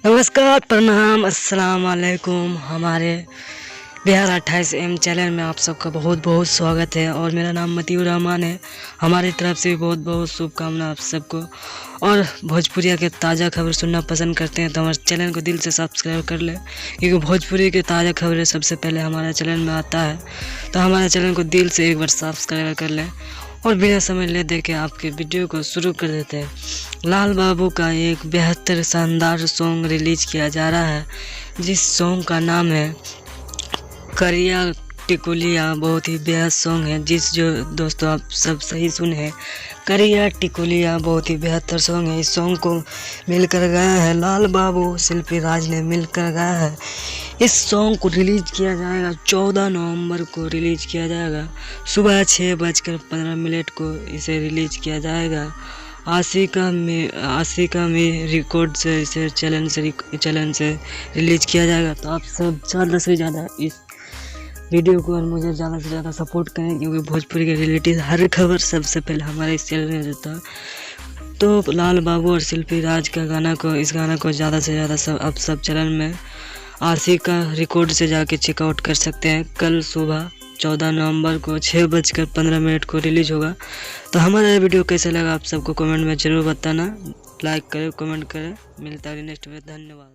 नमस्कार, प्रणाम, अस्सलाम वालेकुम। हमारे बिहार 28 चैनल में आप सबका बहुत बहुत स्वागत है और मेरा नाम मतीउर रहमान है। हमारी तरफ से भी बहुत बहुत शुभकामनाएं आप सबको। और भोजपुरिया के ताज़ा खबर सुनना पसंद करते हैं तो हमारे चैनल को दिल से सब्सक्राइब कर ले, क्योंकि भोजपुरी के ताज़ा खबरें सबसे पहले हमारे चैनल में आता है। तो हमारे चैनल को दिल से एक बार सब्सक्राइब कर लें और बिना समय ले दे के आपके वीडियो को शुरू कर देते हैं। लाल बाबू का एक बेहतर शानदार सॉन्ग रिलीज किया जा रहा है, जिस सॉन्ग का नाम है करिया टिकुलिया। बहुत ही बेहद सॉन्ग है, जो दोस्तों आप सब सही सुने हैं। करिया टिकुलिया बहुत ही बेहतर सॉन्ग है। इस सॉन्ग को मिलकर गाया है लाल बाबू, शिल्पी राज ने मिलकर गाया है। इस सॉन्ग को रिलीज किया जाएगा 14 नवंबर को रिलीज किया जाएगा। सुबह 6:15 को इसे रिलीज किया जाएगा। आशिका में रिकॉर्ड से इसे चैनल से रिलीज किया जाएगा। तो आप सब ज़्यादा से ज़्यादा इस वीडियो को और मुझे ज़्यादा से ज़्यादा सपोर्ट करें, क्योंकि भोजपुरी के रिलेटेड हर खबर सबसे पहले हमारे इस चैनल में रहता है। तो लाल बाबू और शिल्पी राज का इस गाना को ज़्यादा से ज़्यादा सब चैनल में आशिका रिकॉर्ड से जाके चेकआउट कर सकते हैं। कल सुबह 14 नवंबर को 6:15 को रिलीज होगा। तो हमारा वीडियो कैसा लगा आप सबको कमेंट में ज़रूर बताना। लाइक करें, कमेंट करें। मिलता है नेक्स्ट वीडियो। धन्यवाद।